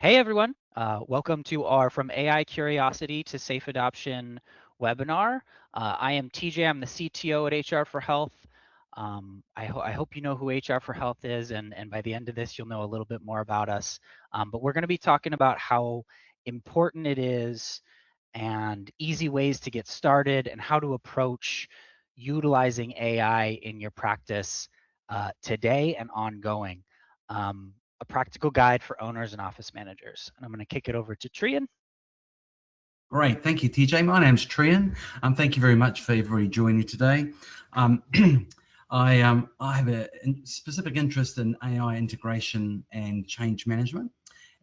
Hey everyone, welcome to our From AI Curiosity to Safe Adoption webinar. I am TJ, I'm the CTO at HR for Health. I hope you know who HR for Health is, and by the end of this, you'll know a little bit more about us. But we're going to be talking about how important it is and easy ways to get started and how to approach utilizing AI in your practice today and ongoing. A practical guide for owners and office managers. And I'm going to kick it over to Trehan. Great, thank you, TJ. My name's Trehan. Thank you very much for everybody joining today. I have a specific interest in AI integration and change management,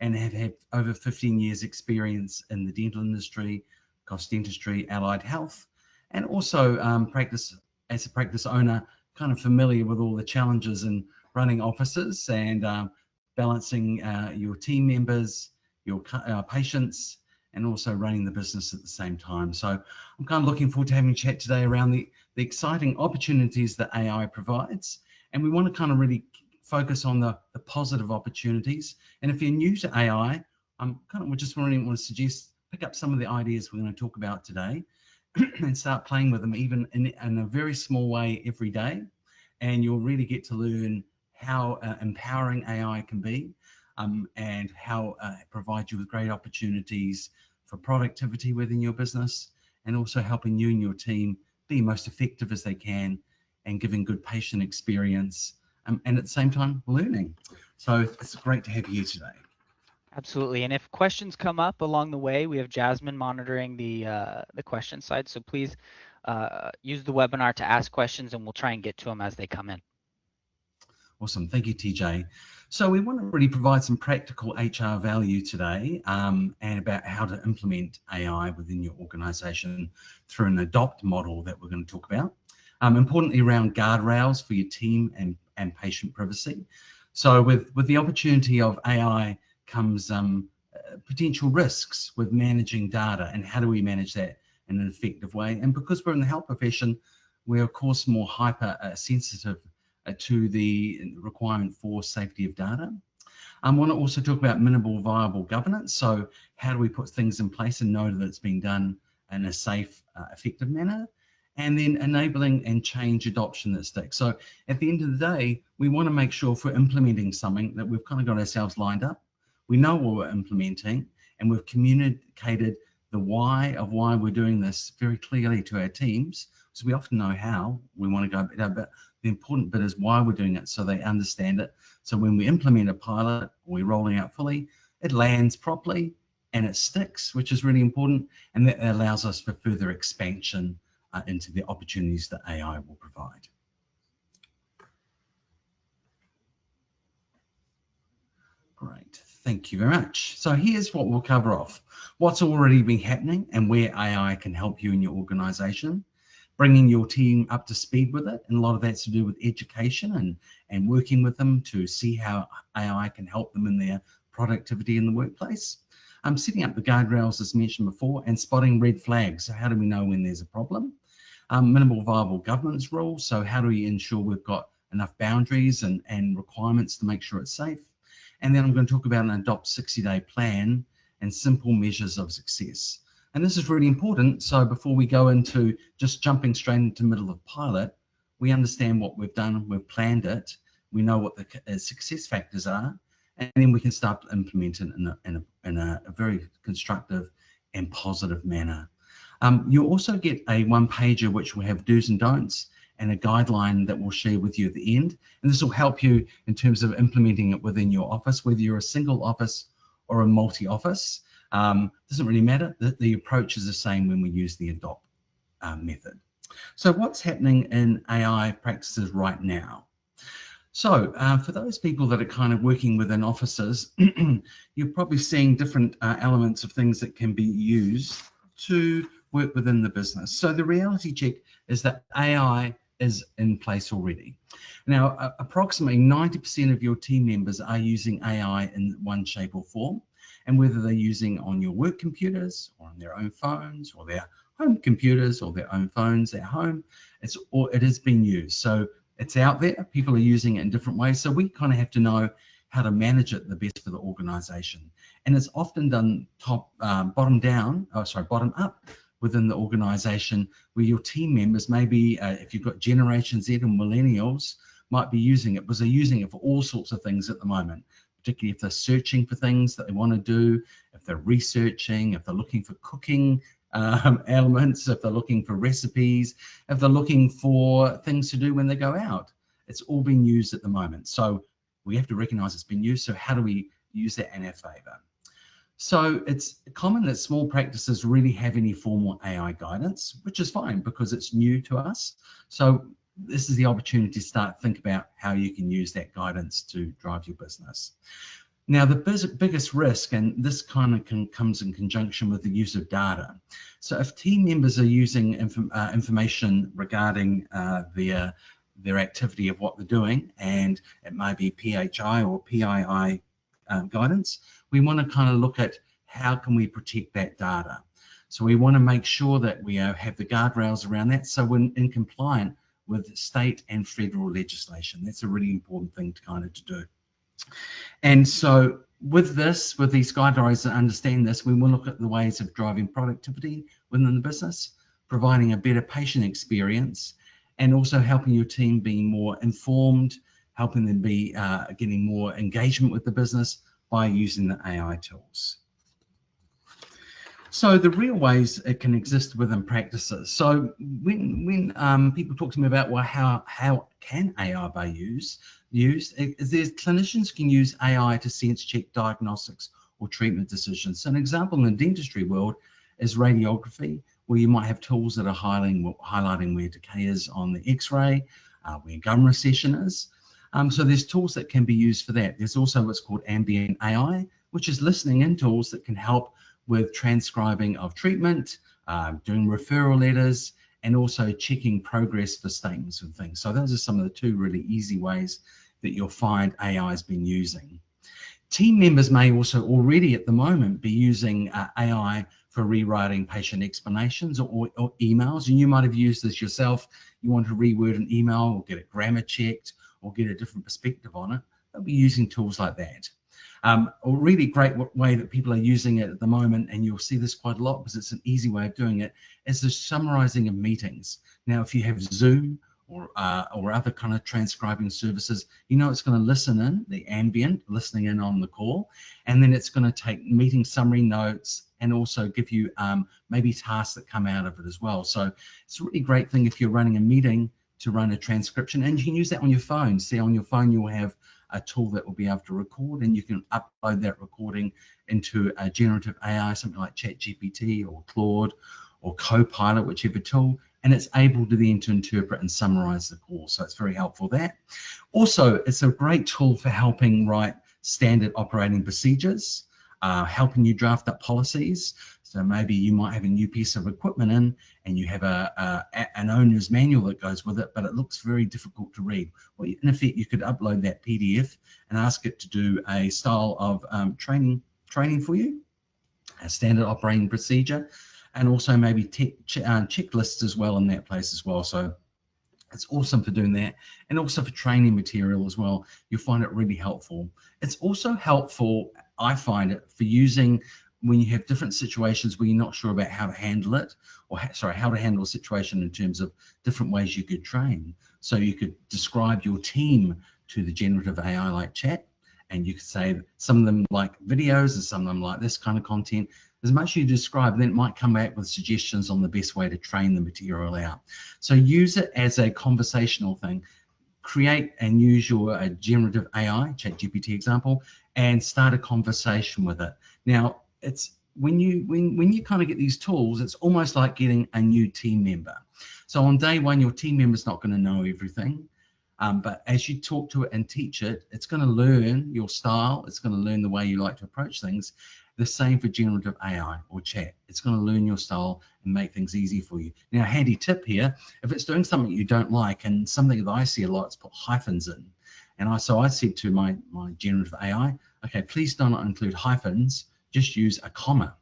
and have had over 15 years experience in the dental industry, cost dentistry, allied health, and also practice as a practice owner, kind of familiar with all the challenges in running offices and balancing your team members, your patients, and also running the business at the same time. So I'm kind of looking forward to having a chat today around the exciting opportunities that AI provides. And we want to kind of really focus on the positive opportunities. And if you're new to AI, we just really want to suggest pick up some of the ideas we're going to talk about today and start playing with them even in a very small way every day. And you'll really get to learn how empowering AI can be, and how it provides you with great opportunities for productivity within your business, and also helping you and your team be most effective as they can and giving good patient experience, and at the same time learning. So it's great to have you here today. Absolutely. And if questions come up along the way, we have Jasmine monitoring the question side. So please use the webinar to ask questions, and we'll try and get to them as they come in. Awesome. Thank you, TJ. So we want to really provide some practical HR value today, and about how to implement AI within your organization through an adopt model that we're going to talk about. Importantly, around guardrails for your team and patient privacy. So with the opportunity of AI comes potential risks with managing data, and how do we manage that in an effective way? And because we're in the health profession, we're of course more hyper sensitive to the requirement for safety of data. I want to also talk about minimal viable governance. So how do we put things in place and know that it's being done in a safe, effective manner? And then enabling and change adoption that sticks. So at the end of the day, we want to make sure if we're implementing something that we've kind of got ourselves lined up. We know what we're implementing, and we've communicated the why of why we're doing this very clearly to our teams. So we often know how we want to go, but the important bit is why we're doing it, so they understand it. So when we implement a pilot, or we're rolling out fully, it lands properly and it sticks, which is really important, and that allows us for further expansion into the opportunities that AI will provide. Great, thank you very much. So here's what we'll cover off. What's already been happening and where AI can help you in your organization. Bringing your team up to speed with it, and a lot of that's to do with education and working with them to see how AI can help them in their productivity in the workplace. Setting up the guardrails as mentioned before, and spotting red flags. So how do we know when there's a problem? Minimal viable governance rules. So how do we ensure we've got enough boundaries and requirements to make sure it's safe? And then I'm going to talk about an adopt 60-day plan and simple measures of success. And this is really important. So before we go into just jumping straight into the middle of pilot, we understand what we've done, we've planned it, we know what the success factors are, and then we can start to implement it in a very constructive and positive manner. You'll also get a one-pager which will have do's and don'ts and a guideline that we'll share with you at the end. And this will help you in terms of implementing it within your office, whether you're a single office or a multi-office. Doesn't really matter. The approach is the same when we use the adopt method. So what's happening in AI practices right now? So for those people that are kind of working within offices, you're probably seeing different elements of things that can be used to work within the business. So the reality check is that AI is in place already. Now, approximately 90% of your team members are using AI in one shape or form. And whether they're using on your work computers or on their own phones or their home computers or their own phones at home, it is being used. So it's out there, people are using it in different ways. So we kind of have to know how to manage it the best for the organization. And it's often done bottom up within the organization, where your team members, maybe if you've got Generation Z and millennials, might be using it because they're using it for all sorts of things at the moment, particularly if they're searching for things that they want to do, if they're researching, if they're looking for cooking elements, if they're looking for recipes, if they're looking for things to do when they go out. It's all being used at the moment. So we have to recognize it's been used. So how do we use that in our favor? So it's common that small practices really have any formal AI guidance, which is fine because it's new to us. So this is the opportunity to start think about how you can use that guidance to drive your business. Now, the biggest risk, and this kind of comes in conjunction with the use of data. So if team members are using information regarding their activity of what they're doing, and it might be PHI or PII guidance, we want to kind of look at how can we protect that data. So we want to make sure that we have the guardrails around that, so we're in compliant with state and federal legislation. That's a really important thing to kind of to do. And so with these guidelines that understand this, we will look at the ways of driving productivity within the business, providing a better patient experience, and also helping your team be more informed, helping them be getting more engagement with the business by using the AI tools. So the real ways it can exist within practices. So when people talk to me about, well, how can AI be used, there's clinicians can use AI to sense check diagnostics or treatment decisions. So an example in the dentistry world is radiography, where you might have tools that are highlighting where decay is on the X-ray, where gum recession is. So there's tools that can be used for that. There's also what's called ambient AI, which is listening in tools that can help with transcribing of treatment, doing referral letters, and also checking progress for statements and things. So those are some of the two really easy ways that you'll find AI has been using. Team members may also already at the moment be using AI for rewriting patient explanations or emails, and you might have used this yourself. You want to reword an email or get it grammar checked or get a different perspective on it. They'll be using tools like that. A really great way that people are using it at the moment, and you'll see this quite a lot because it's an easy way of doing it, is the summarizing of meetings. Now, if you have Zoom or other kind of transcribing services, you know it's going to listen in, the ambient, listening in on the call, and then it's going to take meeting summary notes and also give you maybe tasks that come out of it as well. So it's a really great thing if you're running a meeting to run a transcription, and you can use that on your phone. See, on your phone you'll have a tool that will be able to record, and you can upload that recording into a generative AI, something like ChatGPT or Claude or Copilot, whichever tool, and it's able to then to interpret and summarize the call. So it's very helpful there. Also, it's a great tool for helping write standard operating procedures, helping you draft up policies. So maybe you might have a new piece of equipment in, and you have an owner's manual that goes with it, but it looks very difficult to read. Well, in effect, you could upload that PDF and ask it to do a style of training for you, a standard operating procedure, and also maybe checklists as well in that place as well. So it's awesome for doing that, and also for training material as well. You'll find it really helpful. It's also helpful, I find it, for using when you have different situations where you're not sure about how to handle it, or how to handle a situation in terms of different ways you could train. So you could describe your team to the generative AI like chat, and you could say some of them like videos and some of them like this kind of content. As much as you describe, then it might come back with suggestions on the best way to train the material out. So use it as a conversational thing. Create and use your generative AI, ChatGPT example, and start a conversation with it. Now, it's when you kind of get these tools, it's almost like getting a new team member. So on day one, your team member's not going to know everything. But as you talk to it and teach it, it's going to learn your style. It's going to learn the way you like to approach things. The same for generative AI or chat. It's going to learn your style and make things easy for you. Now, handy tip here, if it's doing something you don't like, and something that I see a lot is put hyphens in. And so I said to my generative AI, okay, please don't include hyphens, just use a comma.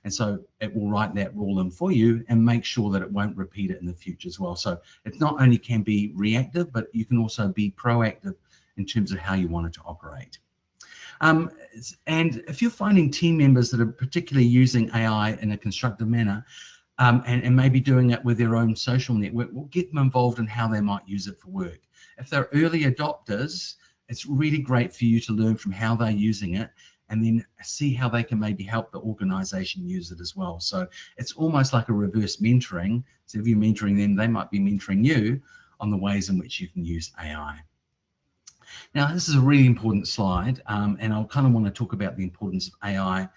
And so it will write that rule in for you and make sure that it won't repeat it in the future as well. So it not only can be reactive, but you can also be proactive in terms of how you want it to operate. And if you're finding team members that are particularly using AI in a constructive manner, and maybe doing it with their own social network, we'll get them involved in how they might use it for work. If they're early adopters, it's really great for you to learn from how they're using it and then see how they can maybe help the organization use it as well. So it's almost like a reverse mentoring. So if you're mentoring them, they might be mentoring you on the ways in which you can use AI. Now, this is a really important slide, and I'll kind of want to talk about the importance of AI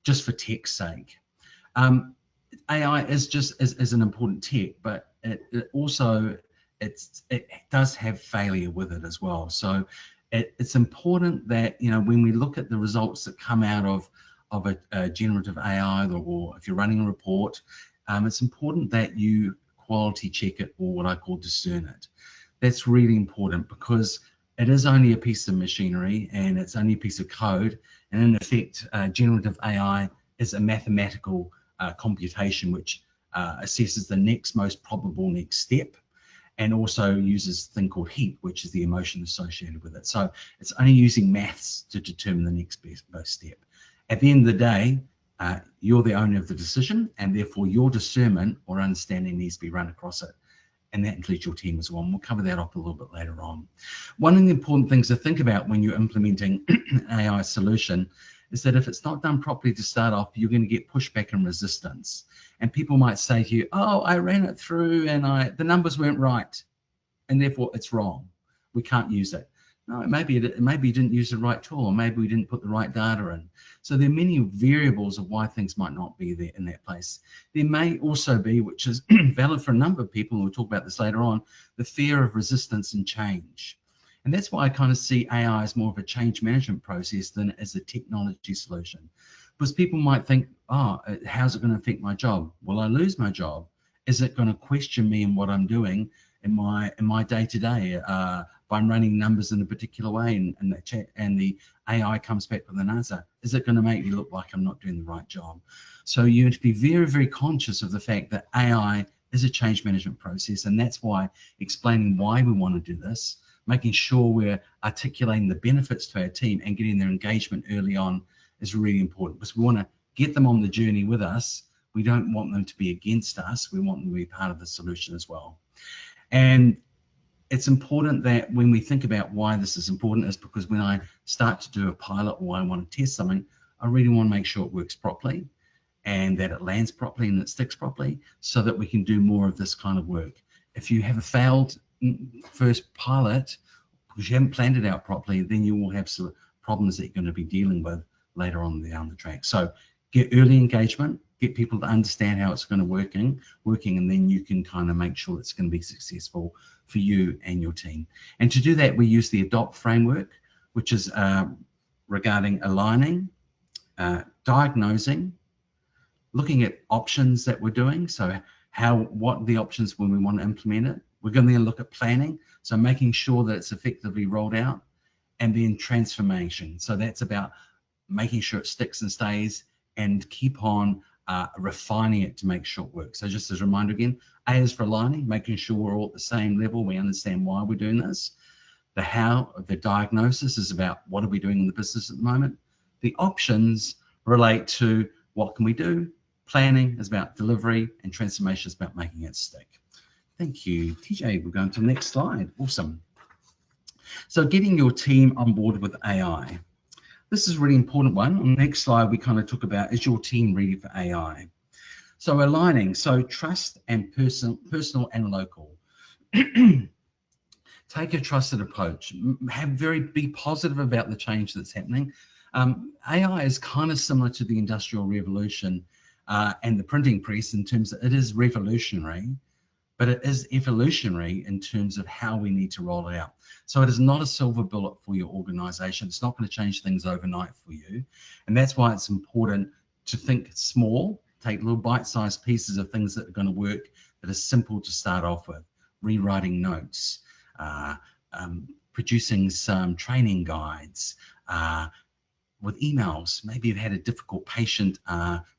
just for tech's sake. AI is just is an important tech, but it also it does have failure with it as well. So it's important that, you know, when we look at the results that come out of a generative AI, or if you're running a report, it's important that you quality check it, or what I call discern it. That's really important because it is only a piece of machinery and it's only a piece of code. And in effect, generative AI is a mathematical computation which assesses the next most probable next step, and also uses a thing called heat, which is the emotion associated with it. So it's only using maths to determine the next best step. At the end of the day, you're the owner of the decision, and therefore your discernment or understanding needs to be run across it. And that includes your team as well. And we'll cover that up a little bit later on. One of the important things to think about when you're implementing an AI solution is that if it's not done properly to start off, you're going to get pushback and resistance. And people might say to you, oh, I ran it through and the numbers weren't right, and therefore it's wrong. We can't use it. No, maybe you didn't use the right tool, or maybe we didn't put the right data in. So there are many variables of why things might not be there in that place. There may also be, which is valid for a number of people, and we'll talk about this later on, the fear of resistance and change. And that's why I kind of see AI as more of a change management process than as a technology solution. Because people might think, oh, how's it going to affect my job? Will I lose my job? Is it going to question me in what I'm doing in my day-to-day? If I'm running numbers in a particular way and the AI comes back with an answer, is it going to make me look like I'm not doing the right job? So you have to be very, very conscious of the fact that AI is a change management process, and that's why explaining why we want to do this, making sure we're articulating the benefits to our team and getting their engagement early on is really important, because we want to get them on the journey with us. We don't want them to be against us. We want them to be part of the solution as well. And it's important that when we think about why this is important is because when I start to do a pilot or I want to test something, I really want to make sure it works properly and that it lands properly and it sticks properly so that we can do more of this kind of work. If you have a failed first pilot because you haven't planned it out properly, then you will have some problems that you're going to be dealing with later on down the track. So get early engagement, get people to understand how it's going to working, and then you can kind of make sure it's going to be successful for you and your team. And to do that, we use the ADOPT framework, which is regarding aligning, diagnosing, looking at options that we're doing. So what are the options when we want to implement it? We're going to look at planning, so making sure that it's effectively rolled out, and then transformation. So that's about making sure it sticks and stays, and keep on refining it to make sure it works. So just as a reminder again, A is for aligning, making sure we're all at the same level, we understand why we're doing this. The how, the diagnosis is about what are we doing in the business at the moment. The options relate to what can we do. Planning is about delivery, and transformation is about making it stick. Thank you. TJ, we'll go on to the next slide. Awesome. So getting your team on board with AI. This is a really important one. On the next slide, we kind of talk about, is your team ready for AI? So aligning, so trust and personal and local. Take a trusted approach. Be positive about the change that's happening. AI is kind of similar to the Industrial Revolution and the printing press in terms that it is revolutionary, but it is evolutionary in terms of how we need to roll it out. So it is not a silver bullet for your organization. It's not going to change things overnight for you. And that's why it's important to think small, take little bite-sized pieces of things that are going to work, that are simple to start off with. Rewriting notes, producing some training guides, with emails. Maybe you've had a difficult patient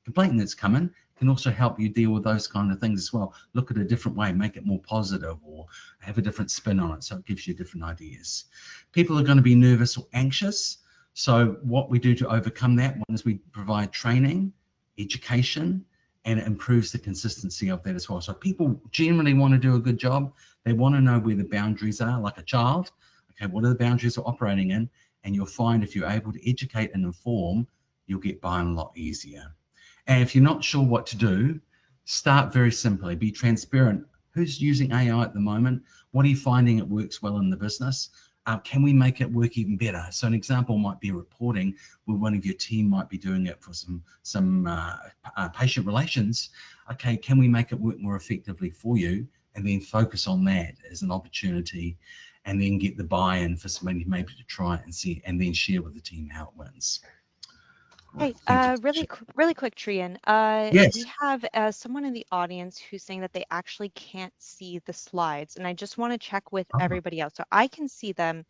complaint that's come in, can also help you deal with those kind of things as well. Look at a different way, make it more positive, or have a different spin on it, so it gives you different ideas. People are going to be nervous or anxious, So what we do to overcome that one is we provide training, education, and it improves the consistency of that as well. So people generally want to do a good job. They want to know where the boundaries are, like a child. Okay, what are the boundaries they're operating in? And you'll find if you're able to educate and inform, you'll get by a lot easier. And if you're not sure what to do, start very simply. Be transparent. Who's using AI at the moment? What are you finding it works well in the business? Can we make it work even better? So an example might be reporting, where one of your team might be doing it for some patient relations. Okay, can we make it work more effectively for you? And then focus on that as an opportunity, and then get the buy-in for somebody maybe to try it and see, and then share with the team how it wins. Hey, Thank you. really quick, Trehan. We Yes. have someone in the audience who's saying that they actually can't see the slides, and I just want to check with Oh, everybody else. So I can see them.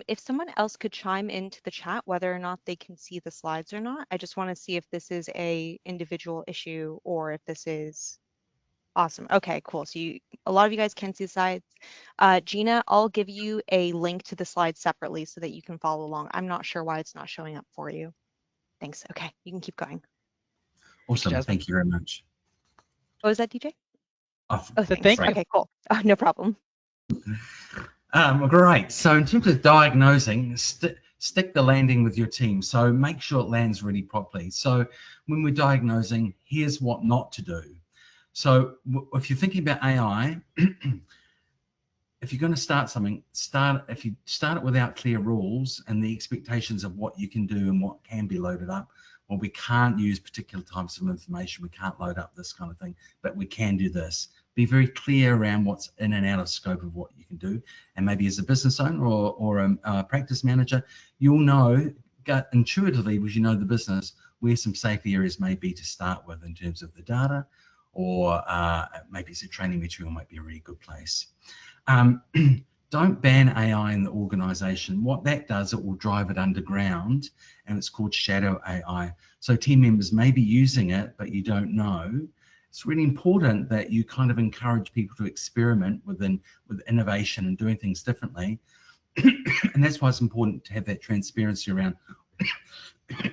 If someone else could chime into the chat whether or not they can see the slides or not, I just want to see if this is a individual issue or if this is awesome. Okay, cool. So a lot of you guys can see the slides. Gina, I'll give you a link to the slides separately so that you can follow along. I'm not sure why it's not showing up for you. Thanks. Okay, you can keep going. Thanks, awesome. Jasmine. Thank you very much. What was that, DJ? Oh, Oh, So thanks. thank you. Okay, cool. Oh, no problem. Great. So in terms of diagnosing, stick the landing with your team. So make sure it lands really properly. So when we're diagnosing, here's what not to do. So if you're thinking about AI, if you're going to start something, if you start it without clear rules and the expectations of what you can do and what can be loaded up. Well, we can't use particular types of information. We can't load up this kind of thing, but we can do this. Be very clear around what's in and out of scope of what you can do. And maybe as a business owner or a practice manager, you'll know intuitively, because you know the business, where some safe areas may be to start with in terms of the data, or maybe it's a training material might be a really good place. Don't ban AI in the organization. What that does, it will drive it underground, and it's called shadow AI. So team members may be using it, but you don't know. It's really important that you kind of encourage people to experiment with innovation and doing things differently. And that's why it's important to have that transparency around,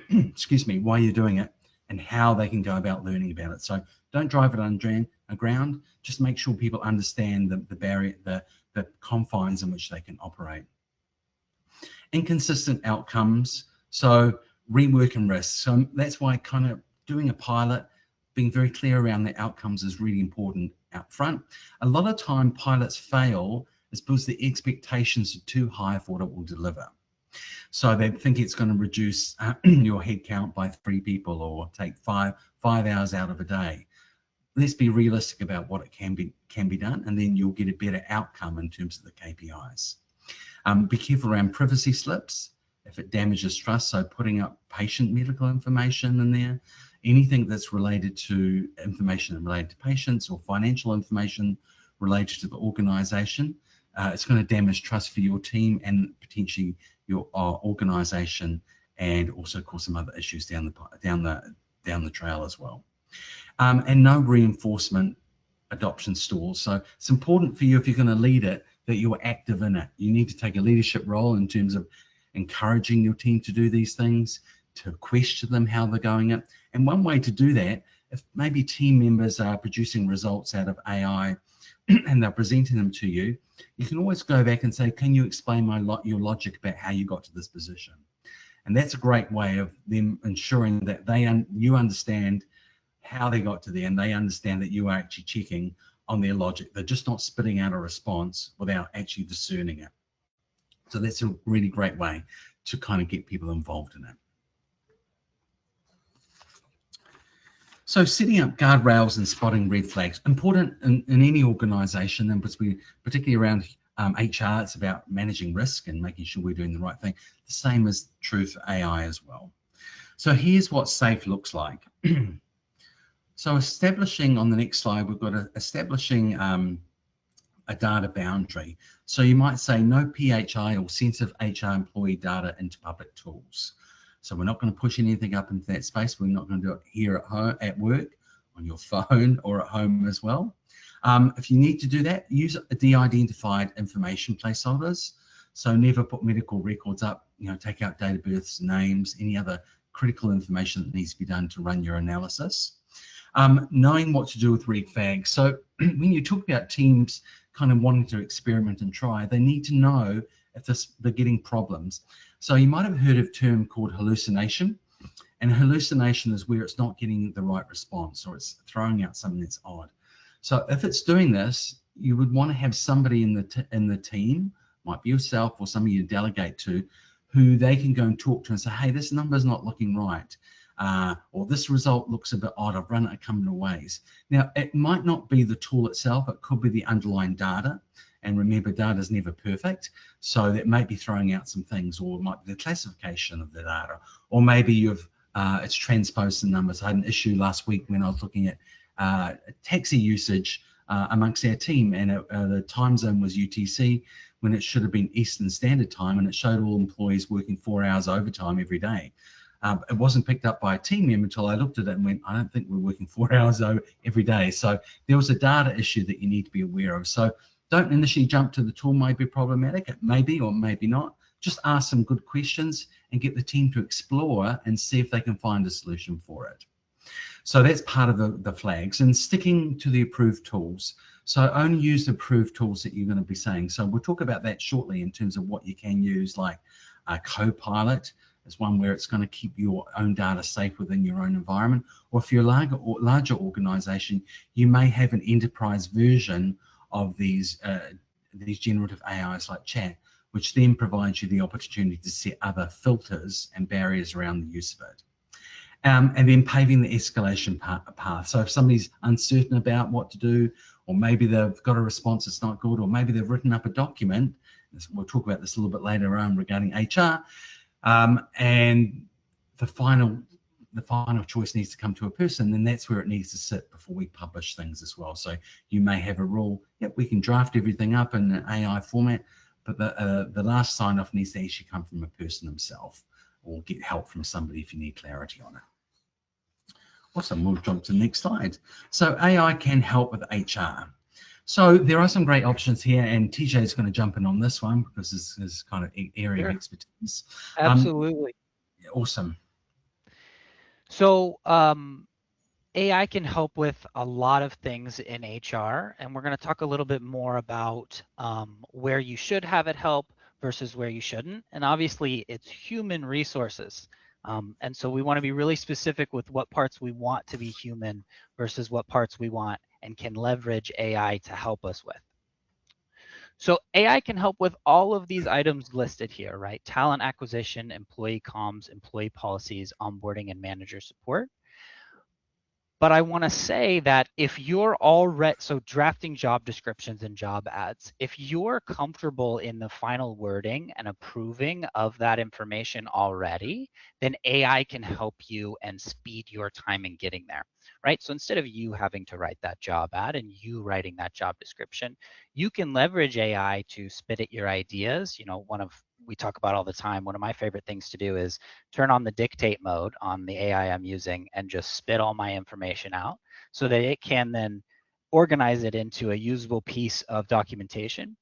excuse me, why you're doing it and how they can go about learning about it. So don't drive it underground. Just make sure people understand the barrier, the confines in which they can operate. Inconsistent outcomes. So rework and risk. So that's why kind of doing a pilot, being very clear around the outcomes is really important out front. A lot of time pilots fail is because the expectations are too high for what it will deliver. So they think it's going to reduce your headcount by 3 people or take five hours out of a day. Let's be realistic about what it can be done, and then you'll get a better outcome in terms of the KPIs. Be careful around privacy slips if it damages trust. So putting up patient medical information in there, anything that's related to information related to patients or financial information related to the organization, it's going to damage trust for your team and potentially your organization, and also cause some other issues down the trail as well. And no reinforcement adoption stalls. So it's important for you, if you're going to lead it, that you're active in it. You need to take a leadership role in terms of encouraging your team to do these things, to question them how they're going it. And one way to do that, if maybe team members are producing results out of AI and they're presenting them to you, you can always go back and say, can you explain your logic about how you got to this position? And that's a great way of them ensuring that you understand how they got to there, and they understand that you are actually checking on their logic. They're just not spitting out a response without actually discerning it. So that's a really great way to kind of get people involved in it. So setting up guardrails and spotting red flags, important in any organization, and particularly around HR, it's about managing risk and making sure we're doing the right thing. The same is true for AI as well. So here's what safe looks like. So establishing, on the next slide, we've got establishing a data boundary. So you might say no PHI or sensitive HR employee data into public tools. So we're not going to push anything up into that space. We're not going to do it here at home, at work, on your phone, or at home as well. If you need to do that, use de-identified information placeholders. So never put medical records up take out date of births, names, any other critical information that needs to be done to run your analysis. Knowing what to do with red flags. So when you talk about teams kind of wanting to experiment and try, they need to know if they're getting problems. So you might have heard of a term called hallucination. And hallucination is where it's not getting the right response, or it's throwing out something that's odd. So if it's doing this, you would want to have somebody in the team, might be yourself or somebody you delegate to, who they can go and talk to and say, hey, this number's not looking right. Or this result looks a bit odd. I've run it a couple of ways. Now, it might not be the tool itself. It could be the underlying data. And remember, data is never perfect. So that may be throwing out some things, or it might be the classification of the data. Or maybe it's transposed the numbers. I had an issue last week when I was looking at taxi usage amongst our team, and the time zone was UTC when it should have been Eastern Standard Time, and it showed all employees working 4 hours overtime every day. It wasn't picked up by a team member until I looked at it and went, I don't think we're working 4 hours every day. So there was a data issue that you need to be aware of. So don't initially jump to the tool may be problematic. It may be or maybe not. Just ask some good questions and get the team to explore and see if they can find a solution for it. So that's part of the flags, and sticking to the approved tools. So only use the approved tools that you're going to be saying. So we'll talk about that shortly in terms of what you can use, like Copilot is one where it's going to keep your own data safe within your own environment. Or if you're a larger organization, you may have an enterprise version of these generative AIs like chat, which then provides you the opportunity to set other filters and barriers around the use of it. And then paving the escalation path. So if somebody's uncertain about what to do, or maybe they've got a response that's not good, or maybe they've written up a document, we'll talk about this a little bit later on regarding HR, and the final choice needs to come to a person, then that's where it needs to sit before we publish things as well. So you may have a rule, yep, we can draft everything up in an AI format, but the last sign off needs to actually come from a person himself, or get help from somebody if you need clarity on it. Awesome, we'll jump to the next slide. So AI can help with HR. So there are some great options here, and TJ is going to jump in on this one because this is kind of area of expertise. Absolutely. Awesome. So AI can help with a lot of things in HR, and we're going to talk a little bit more about where you should have it help versus where you shouldn't. And obviously, it's human resources. And so we want to be really specific with what parts we want to be human versus what parts we want and can leverage AI to help us with. So AI can help with all of these items listed here, right? Talent acquisition, employee comms, employee policies, onboarding, and manager support. But I want to say that if you're already, so drafting job descriptions and job ads, if you're comfortable in the final wording and approving of that information already, then AI can help you and speed your time in getting there, right? So instead of you having to write that job ad and you writing that job description, you can leverage AI to spit at your ideas. We talk about all the time, one of my favorite things to do is turn on the dictate mode on the AI I'm using and just spit all my information out so that it can then organize it into a usable piece of documentation.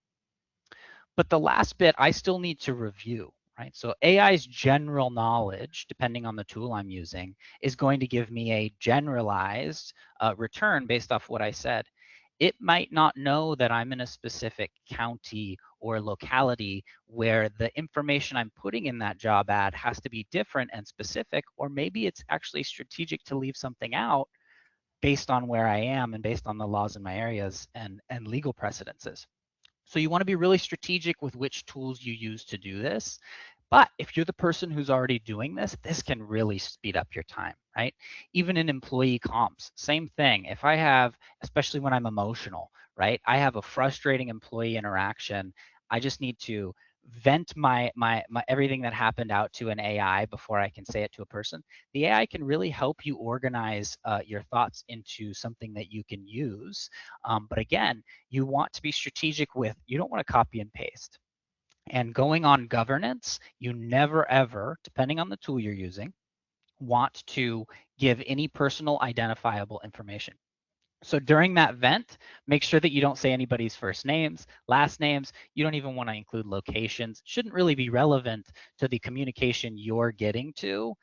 But the last bit I still need to review, right? So AI's general knowledge, depending on the tool I'm using, is going to give me a generalized return based off what I said. It might not know that I'm in a specific county or locality where the information I'm putting in that job ad has to be different and specific, or maybe it's actually strategic to leave something out based on where I am and based on the laws in my areas and legal precedences. So you want to be really strategic with which tools you use to do this. But if you're the person who's already doing this can really speed up your time, right? Even in employee comps, same thing. If I have, especially when I'm emotional, right? I have a frustrating employee interaction. I just need to vent my everything that happened out to an AI before I can say it to a person. The AI can really help you organize your thoughts into something that you can use. But again, you want to be strategic with, you don't want to copy and paste. And going on governance, you never ever, depending on the tool you're using, want to give any personal identifiable information. So during that vent, make sure that you don't say anybody's first names, last names. You don't even want to include locations. Shouldn't really be relevant to the communication you're getting to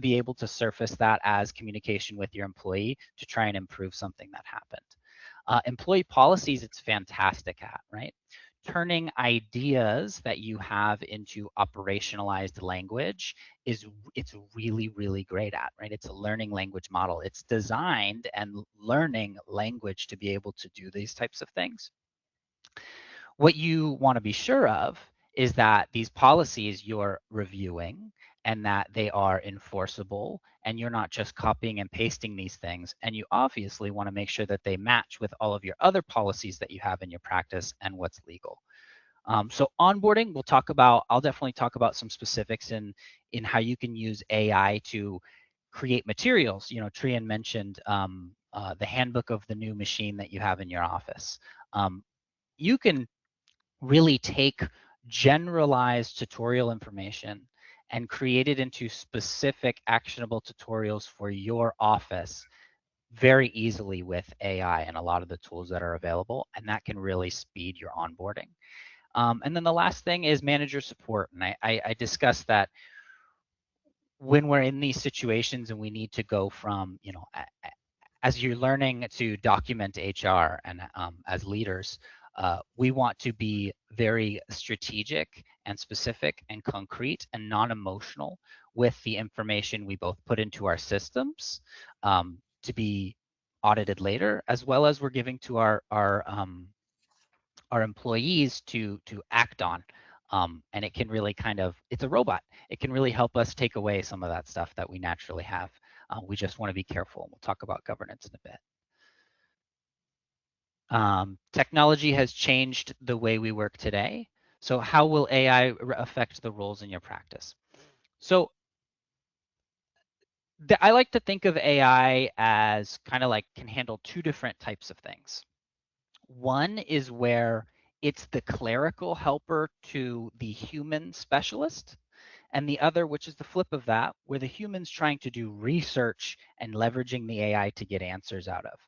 be able to surface that as communication with your employee to try and improve something that happened. Employee policies, it's fantastic at, right? Turning ideas that you have into operationalized language is it's really, really great at, right? It's a learning language model. It's designed and learning language to be able to do these types of things. What you want to be sure of is that these policies you're reviewing and that they are enforceable and you're not just copying and pasting these things. And you obviously want to make sure that they match with all of your other policies that you have in your practice and what's legal. So onboarding, I'll definitely talk about some specifics in how you can use AI to create materials. You know, Trehan mentioned the handbook of the new machine that you have in your office. You can really take generalized tutorial information and create it into specific actionable tutorials for your office very easily with AI and a lot of the tools that are available, and that can really speed your onboarding. And then the last thing is manager support, and I discussed that when we're in these situations and we need to go from, you know, as you're learning to document HR and as leaders, we want to be very strategic and specific and concrete and non-emotional with the information we both put into our systems to be audited later, as well as we're giving to our employees to act on. And it can really it's a robot. It can really help us take away some of that stuff that we naturally have. We just want to be careful. We'll talk about governance in a bit. Technology has changed the way we work today. So how will AI affect the roles in your practice? So I like to think of AI as kind of like can handle two different types of things. One is where it's the clerical helper to the human specialist, and the other, which is the flip of that, where the human's trying to do research and leveraging the AI to get answers out of.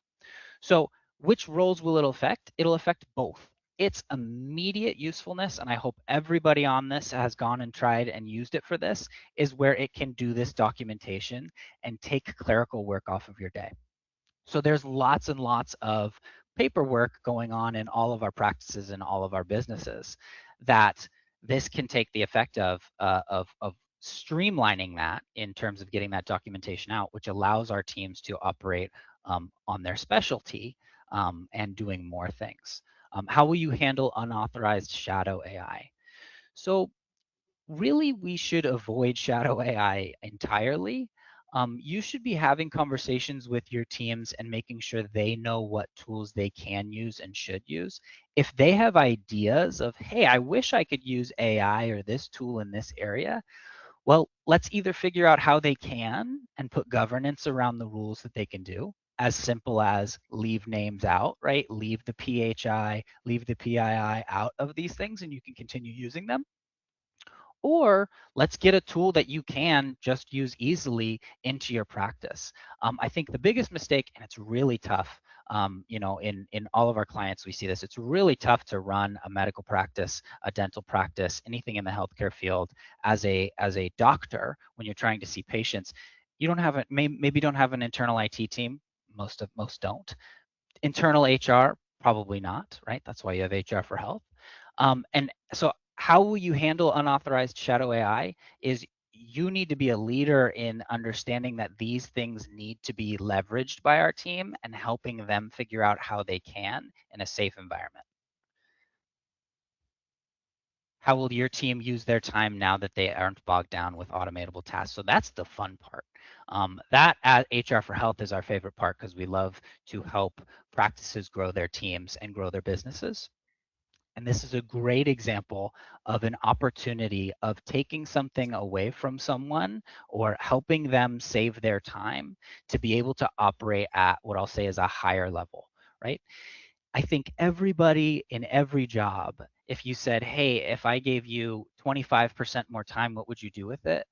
So which roles will it affect? It'll affect both. Its immediate usefulness, and I hope everybody on this has gone and tried and used it for this, is where it can do this documentation and take clerical work off of your day. So there's lots and lots of paperwork going on in all of our practices and all of our businesses that this can take the effect of streamlining that in terms of getting that documentation out, which allows our teams to operate on their specialty and doing more things. How will you handle unauthorized shadow AI? So really, we should avoid shadow AI entirely. You should be having conversations with your teams and making sure they know what tools they can use and should use. If they have ideas of, hey, I wish I could use AI or this tool in this area, well, let's either figure out how they can and put governance around the rules that they can do, as simple as leave names out, right? Leave the PHI, leave the PII out of these things, and you can continue using them. Or let's get a tool that you can just use easily into your practice. I think the biggest mistake, and it's really tough, you know, in all of our clients, we see this. It's really tough to run a medical practice, a dental practice, anything in the healthcare field as a doctor when you're trying to see patients. You don't have maybe don't have an internal IT team. Most don't. Internal HR, probably not, right? That's why you have HR for health. And so how will you handle unauthorized shadow AI is you need to be a leader in understanding that these things need to be leveraged by our team and helping them figure out how they can in a safe environment. How will your team use their time now that they aren't bogged down with automatable tasks? So that's the fun part. That at HR for Health is our favorite part because we love to help practices grow their teams and grow their businesses. And this is a great example of an opportunity of taking something away from someone or helping them save their time to be able to operate at what I'll say is a higher level, right? I think everybody in every job, if you said, hey, if I gave you 25% more time, what would you do with it?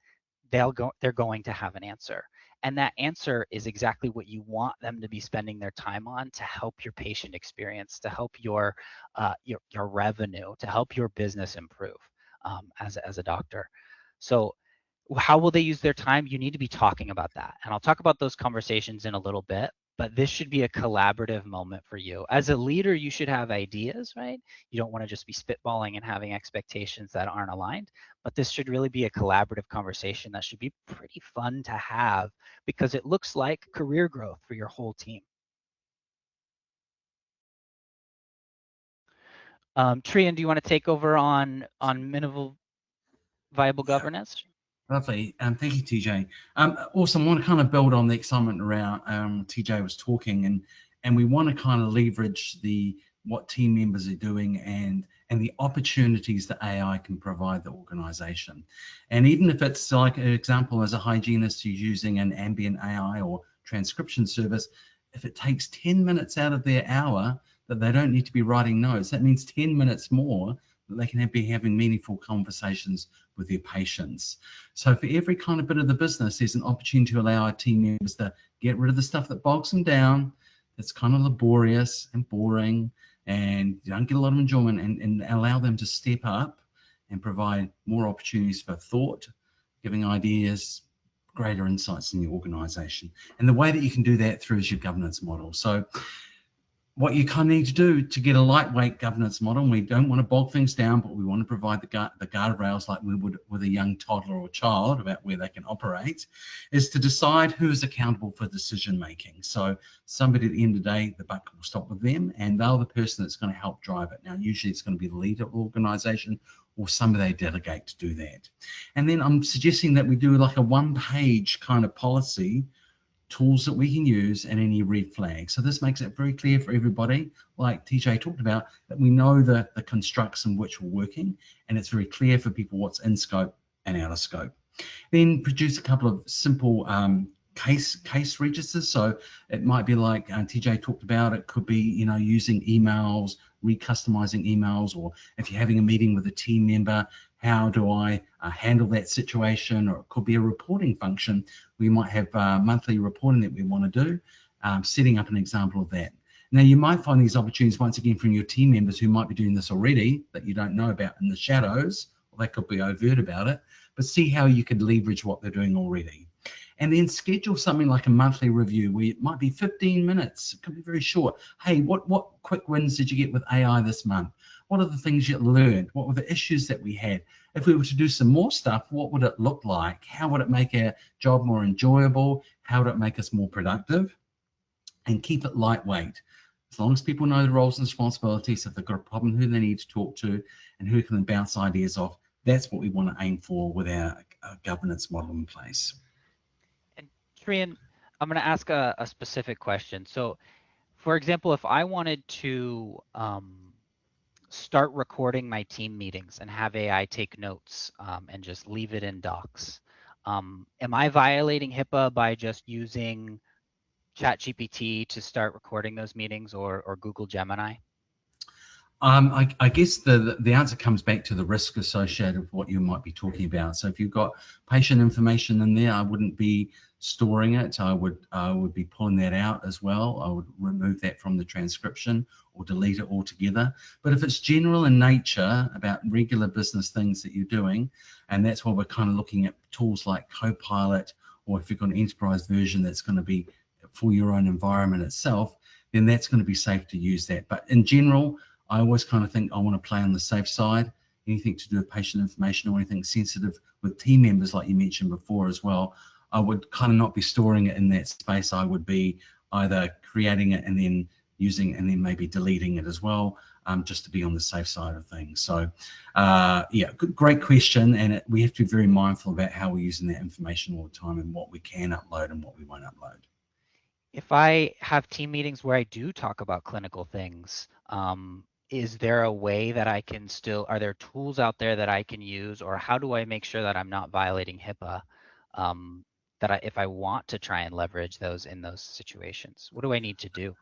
They're going to have an answer. And that answer is exactly what you want them to be spending their time on to help your patient experience, to help your revenue, to help your business improve as a doctor. So how will they use their time? You need to be talking about that. And I'll talk about those conversations in a little bit, but this should be a collaborative moment for you. As a leader, you should have ideas, right? You don't want to just be spitballing and having expectations that aren't aligned, but this should really be a collaborative conversation that should be pretty fun to have because it looks like career growth for your whole team. Trehan, do you want to take over on minimal viable Yeah. governance? Lovely. Thank you, TJ. Also, I want to kind of build on the excitement around TJ was talking, and we want to kind of leverage the what team members are doing and the opportunities that AI can provide the organization. And even if it's like an example as a hygienist who's using an ambient AI or transcription service, if it takes 10 minutes out of their hour that they don't need to be writing notes, that means 10 minutes more that they can be having meaningful conversations with their patients. So for every kind of bit of the business, there's an opportunity to allow our team members to get rid of the stuff that bogs them down, that's kind of laborious and boring, and you don't get a lot of enjoyment, and allow them to step up and provide more opportunities for thought, giving ideas, greater insights in the organization. And the way that you can do that through is your governance model. So what you kind of need to do to get a lightweight governance model, and we don't want to bog things down, but we want to provide the guardrails like we would with a young toddler or child about where they can operate, is to decide who is accountable for decision making. So somebody at the end of the day, the buck will stop with them, and they're the person that's going to help drive it. Now, usually it's going to be the leader of the organization or somebody they delegate to do that. And then I'm suggesting that we do like a one-page kind of policy, tools that we can use, and any red flags. So this makes it very clear for everybody, like TJ talked about, that we know the constructs in which we're working, and it's very clear for people what's in scope and out of scope. Then produce a couple of simple case registers. So it might be like TJ talked about, it could be, using emails, recustomizing emails, or if you're having a meeting with a team member, how do I handle that situation? Or it could be a reporting function. We might have monthly reporting that we want to do, setting up an example of that. Now, you might find these opportunities, once again, from your team members who might be doing this already that you don't know about in the shadows, or they could be overt about it, but see how you could leverage what they're doing already. And then schedule something like a monthly review where it might be 15 minutes. It could be very short. Hey, what quick wins did you get with AI this month? What are the things you learned? What were the issues that we had? If we were to do some more stuff, what would it look like? How would it make our job more enjoyable? How would it make us more productive? And keep it lightweight. As long as people know the roles and responsibilities, if they've got a problem, who they need to talk to and who can bounce ideas off, that's what we want to aim for with our governance model in place. And Trehan, I'm going to ask a specific question. So, for example, if I wanted to start recording my team meetings and have AI take notes and just leave it in docs, am I violating HIPAA by just using ChatGPT to start recording those meetings or Google Gemini? I guess the answer comes back to the risk associated with what you might be talking about. So if you've got patient information in there, I wouldn't be storing it. I would be pulling that out as well. I would remove that from the transcription or delete it altogether. But if it's general in nature about regular business things that you're doing, and that's why we're kind of looking at tools like Copilot, or if you've got an enterprise version that's going to be for your own environment itself, then that's going to be safe to use that. But in general, I always kind of think I want to play on the safe side. Anything to do with patient information or anything sensitive with team members, like you mentioned before as well, I would kind of not be storing it in that space. I would be either creating it and then using it and then maybe deleting it as well, just to be on the safe side of things. So yeah, great question. And we have to be very mindful about how we're using that information all the time and what we can upload and what we won't upload. If I have team meetings where I do talk about clinical things, is there a way that I can still, are there tools out there that I can use, or how do I make sure that I'm not violating HIPAA, if I want to try and leverage those in those situations? What do I need to do?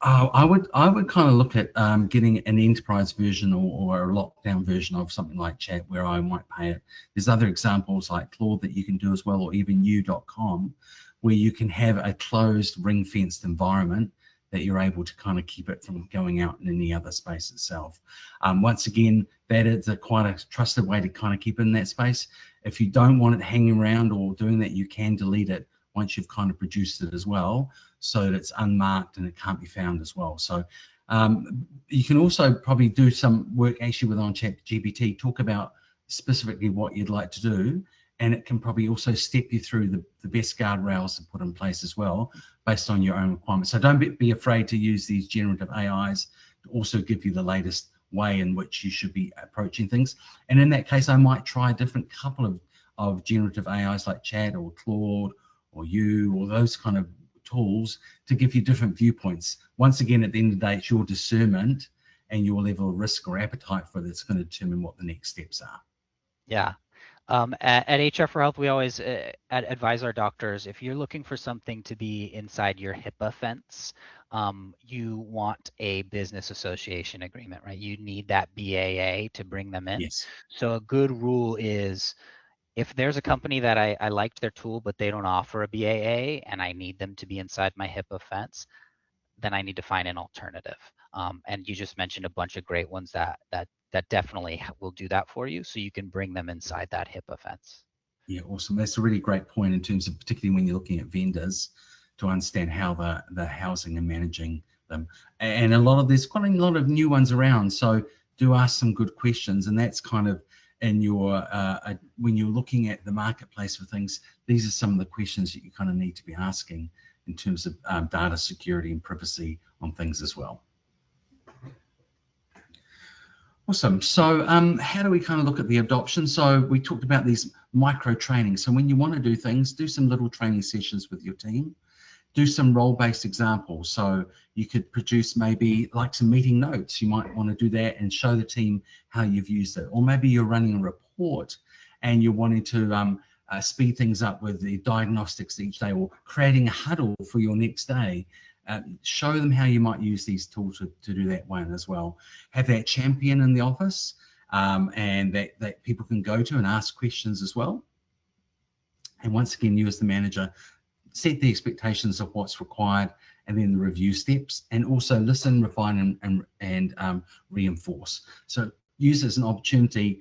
I would kind of look at getting an enterprise version or a lockdown version of something like Chat where I might pay it. There's other examples like Claude that you can do as well, or even you.com, where you can have a closed ring-fenced environment that you're able to kind of keep it from going out in any other space itself. Once again, that is quite a trusted way to kind of keep it in that space. If you don't want it hanging around or doing that, you can delete it once you've kind of produced it as well, so that it's unmarked and it can't be found as well. So you can also probably do some work actually with on ChatGPT, talk about specifically what you'd like to do, and it can probably also step you through the best guardrails to put in place as well, based on your own requirements. So don't be afraid to use these generative AIs to also give you the latest way in which you should be approaching things. And in that case, I might try a different couple of generative AIs like Chat or Claude or you, or those kind of tools to give you different viewpoints. Once again, at the end of the day, it's your discernment and your level of risk or appetite for that's going to determine what the next steps are. Yeah. At HR for Health, we always advise our doctors, if you're looking for something to be inside your HIPAA fence, you want a business association agreement, right? You need that BAA to bring them in. Yes. So a good rule is, if there's a company that I liked their tool, but they don't offer a BAA and I need them to be inside my HIPAA fence, then I need to find an alternative. And you just mentioned a bunch of great ones that definitely will do that for you, so you can bring them inside that HIPAA fence. Yeah, awesome. That's a really great point in terms of particularly when you're looking at vendors to understand how the housing and managing them. And there's quite a lot of new ones around. So do ask some good questions, and that's kind of in your when you're looking at the marketplace for things, these are some of the questions that you kind of need to be asking in terms of data security and privacy on things as well. Awesome. So how do we kind of look at the adoption? So we talked about these micro trainings. So when you want to do things, do some little training sessions with your team. Do some role-based examples. So you could produce maybe like some meeting notes. You might want to do that and show the team how you've used it. Or maybe you're running a report and you're wanting to speed things up with the diagnostics each day, or creating a huddle for your next day. Show them how you might use these tools to do that one as well. Have that champion in the office and that people can go to and ask questions as well. And once again, you as the manager, set the expectations of what's required, and then the review steps, and also listen, refine, and reinforce. So use it as an opportunity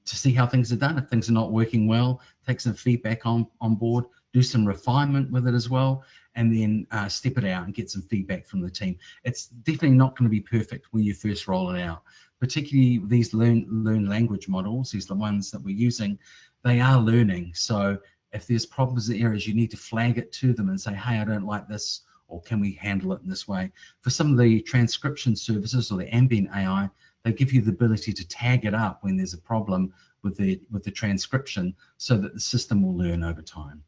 to see how things are done. If things are not working well, take some feedback on board, do some refinement with it as well, and then step it out and get some feedback from the team. It's definitely not going to be perfect when you first roll it out, particularly these learn language models. These are the ones that we're using. They are learning. So if there's problems and errors, you need to flag it to them and say, hey, I don't like this, or can we handle it in this way? For some of the transcription services or the ambient AI, they give you the ability to tag it up when there's a problem with the transcription, so that the system will learn over time.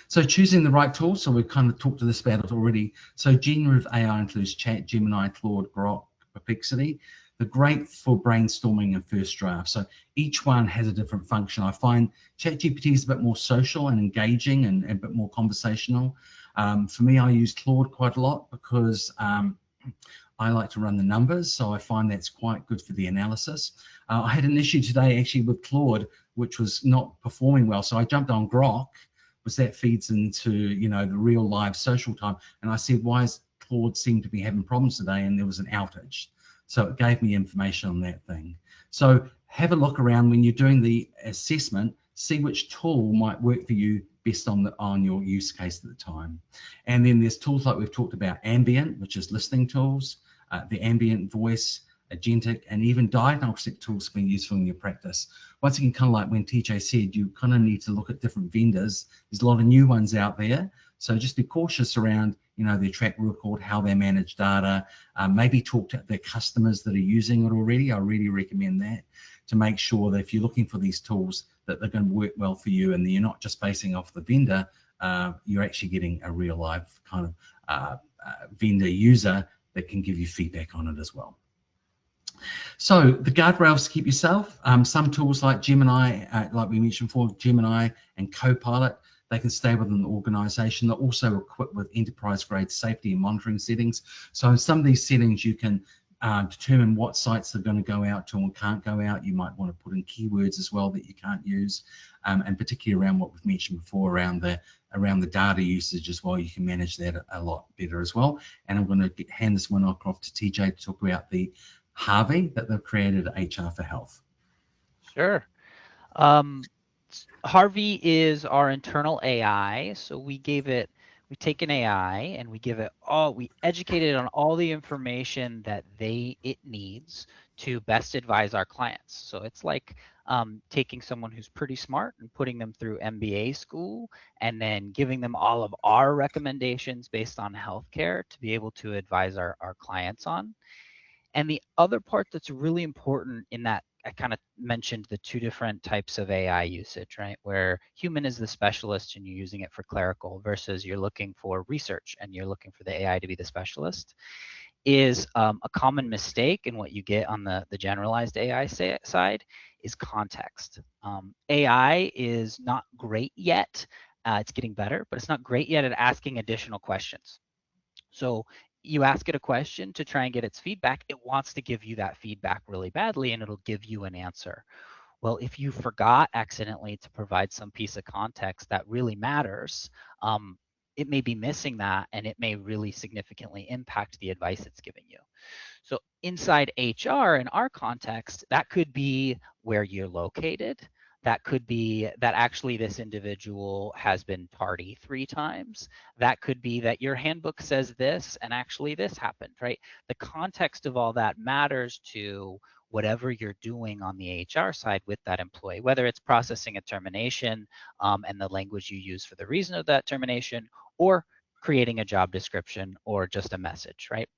So choosing the right tool, so we've kind of talked to this about it already. So generative AI includes Chat, Gemini, Claude, Grok, Perplexity. They're great for brainstorming and first draft. So each one has a different function. I find ChatGPT is a bit more social and engaging and a bit more conversational. For me, I use Claude quite a lot because I like to run the numbers, so I find that's quite good for the analysis. I had an issue today actually with Claude, which was not performing well. So I jumped on Grok, because that feeds into, you know, the real live social time. And I said, why is Claude seem to be having problems today? And there was an outage. So it gave me information on that thing. So have a look around when you're doing the assessment, see which tool might work for you best on your use case at the time. And then there's tools like we've talked about, ambient, which is listening tools, the ambient voice, agentic, and even diagnostic tools being useful in your practice. Once again, kind of like when TJ said, you kind of need to look at different vendors. There's a lot of new ones out there. So just be cautious around, you know, their track record, how they manage data, maybe talk to their customers that are using it already. I really recommend that, to make sure that if you're looking for these tools, that they're going to work well for you, and you're not just basing off the vendor, you're actually getting a real life kind of vendor user that can give you feedback on it as well. So the guardrails to keep yourself, some tools like Gemini, like we mentioned before, Gemini and Copilot, They can stay within the organization. They're also equipped with enterprise grade safety and monitoring settings. So in some of these settings, you can determine what sites they're going to go out to and can't go out. You might want to put in keywords as well that you can't use, and particularly around what we've mentioned before around the data usage as well. You can manage that a lot better as well. And I'm going to hand this one off to TJ to talk about the Harvey that they've created at HR for Health. Sure. Um, Harvey is our internal AI. So we've taken AI and we educate it on all the information that it needs to best advise our clients. So it's like taking someone who's pretty smart and putting them through MBA school and then giving them all of our recommendations based on healthcare to be able to advise our clients on. And the other part that's really important in that, I kind of mentioned the two different types of AI usage, right? Where human is the specialist and you're using it for clerical versus you're looking for research and you're looking for the AI to be the specialist, is a common mistake in what you get on the generalized AI side is context. AI is not great yet. It's getting better, but it's not great yet at asking additional questions. So you ask it a question to try and get its feedback. It wants to give you that feedback really badly and it'll give you an answer. Well, if you forgot accidentally to provide some piece of context that really matters, it may be missing that and it may really significantly impact the advice it's giving you. So inside HR, in our context, that could be where you're located. That could be that actually this individual has been tardy 3 times. That could be that your handbook says this and actually this happened, right? The context of all that matters to whatever you're doing on the HR side with that employee, whether it's processing a termination and the language you use for the reason of that termination, or creating a job description or just a message, right?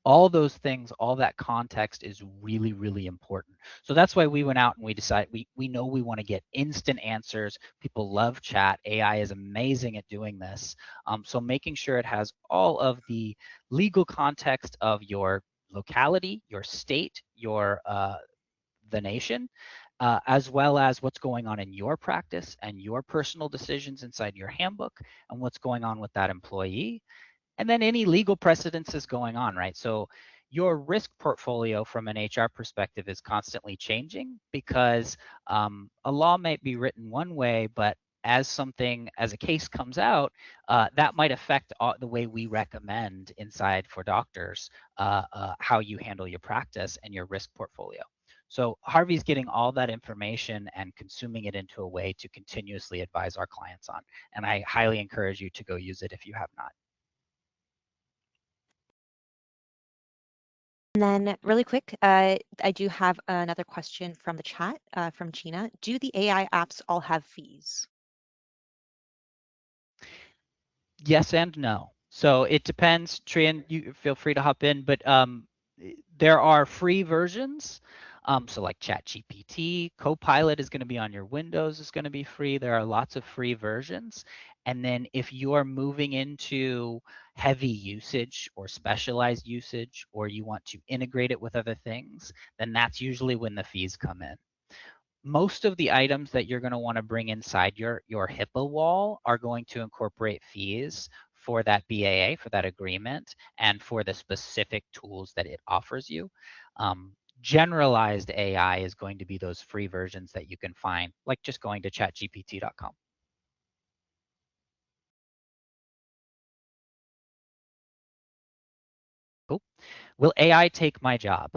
All those things, all that context is really, really important. So that's why we went out and we decided we know we want to get instant answers. People love chat. AI is amazing at doing this. So making sure it has all of the legal context of your locality, your state, the nation, as well as what's going on in your practice and your personal decisions inside your handbook and what's going on with that employee, and then any legal precedence is going on, right? So your risk portfolio from an HR perspective is constantly changing because a law might be written one way, but as a case comes out, that might affect the way we recommend inside for doctors how you handle your practice and your risk portfolio. So Harvey's getting all that information and consuming it into a way to continuously advise our clients on. And I highly encourage you to go use it if you have not. And then really quick, I do have another question from the chat from Gina. Do the AI apps all have fees? Yes and no. So it depends. Trehan, you feel free to hop in, but there are free versions. So like ChatGPT, Copilot is going to be on your Windows, is going to be free. There are lots of free versions. And then if you are moving into heavy usage or specialized usage, or you want to integrate it with other things, then that's usually when the fees come in. Most of the items that you're going to want to bring inside your HIPAA wall are going to incorporate fees for that BAA, for that agreement, and for the specific tools that it offers you. Generalized AI is going to be those free versions that you can find, like just going to chatgpt.com. Cool. Will AI take my job?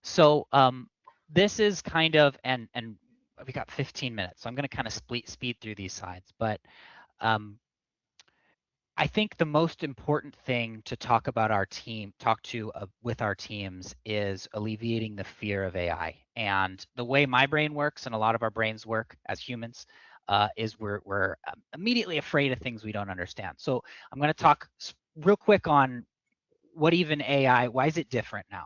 So this is kind of, and we got 15 minutes, so I'm going to kind of speed through these slides, but I think the most important thing to talk to with our teams is alleviating the fear of AI. And the way my brain works and a lot of our brains work as humans is we're immediately afraid of things we don't understand. So I'm going to talk real quick on what even AI, why is it different now?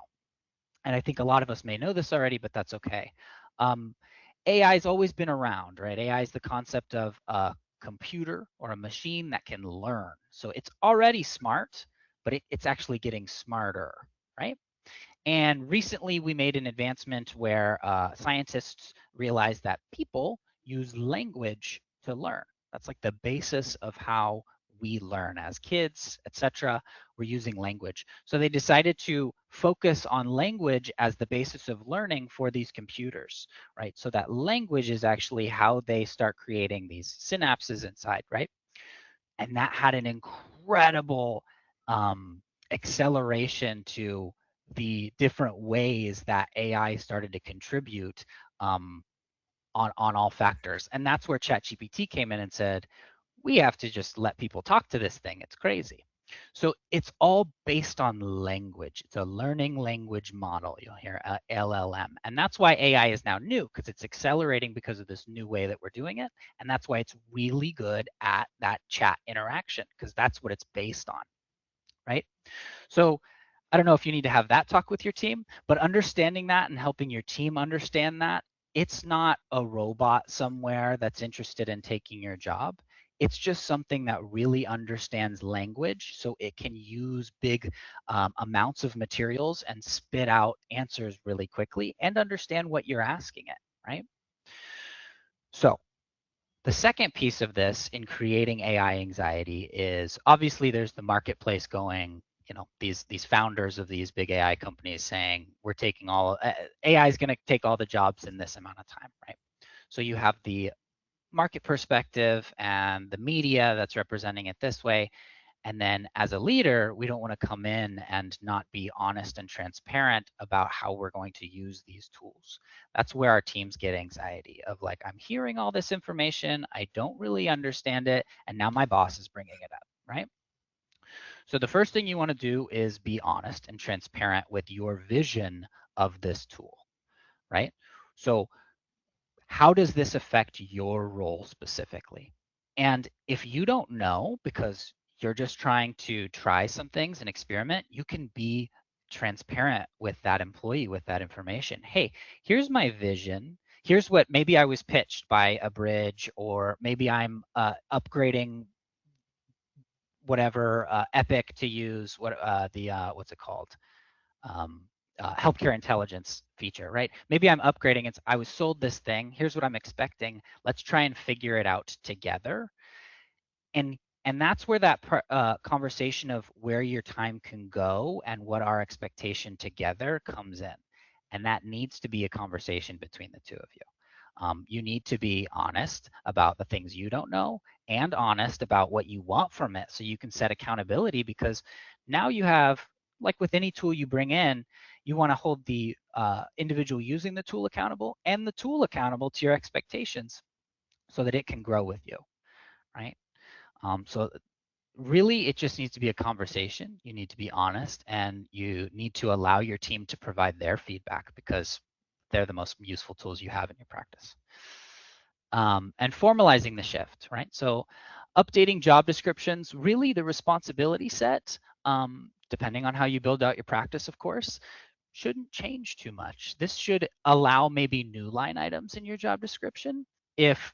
And I think a lot of us may know this already, but that's okay. AI has always been around, right? AI is the concept of a computer or a machine that can learn. So it's already smart, but it's actually getting smarter, right? And recently we made an advancement where scientists realized that people use language to learn. That's like the basis of how we learn as kids, etc. We're using language. So they decided to focus on language as the basis of learning for these computers, right? So that language is actually how they start creating these synapses inside, right? And that had an incredible acceleration to the different ways that AI started to contribute on all factors. And that's where ChatGPT came in and said, we have to just let people talk to this thing. It's crazy. So it's all based on language. It's a learning language model. You'll hear LLM. And that's why AI is now new, because it's accelerating because of this new way that we're doing it. And that's why it's really good at that chat interaction, because that's what it's based on, right? So I don't know if you need to have that talk with your team, but understanding that and helping your team understand that, it's not a robot somewhere that's interested in taking your job. It's just something that really understands language so it can use big amounts of materials and spit out answers really quickly and understand what you're asking it, right? So the second piece of this in creating AI anxiety is obviously there's the marketplace going, these founders of these big AI companies saying we're taking all AI is going to take all the jobs in this amount of time, right? So you have the market perspective and the media that's representing it this way. And then as a leader, we don't want to come in and not be honest and transparent about how we're going to use these tools. That's where our teams get anxiety of like, I'm hearing all this information, I don't really understand it, and now my boss is bringing it up, right? So the first thing you want to do is be honest and transparent with your vision of this tool, right? So how does this affect your role specifically? And if you don't know because you're just trying to try some things and experiment, you can be transparent with that employee with that information. Hey, here's my vision. Here's what maybe I was pitched by a bridge, or maybe I'm upgrading whatever Epic to use what's it called? Healthcare intelligence feature, right? Maybe I'm upgrading it. I was sold this thing. Here's what I'm expecting. Let's try and figure it out together. And that's where that conversation of where your time can go and what our expectation together comes in. And that needs to be a conversation between the two of you. You need to be honest about the things you don't know and honest about what you want from it so you can set accountability, because now you have, like with any tool you bring in, you want to hold the individual using the tool accountable and the tool accountable to your expectations so that it can grow with you, right? So really, it just needs to be a conversation. You need to be honest, and you need to allow your team to provide their feedback because they're the most useful tools you have in your practice. And formalizing the shift, right? So updating job descriptions, really the responsibility set, depending on how you build out your practice, of course, shouldn't change too much. This should allow maybe new line items in your job description. If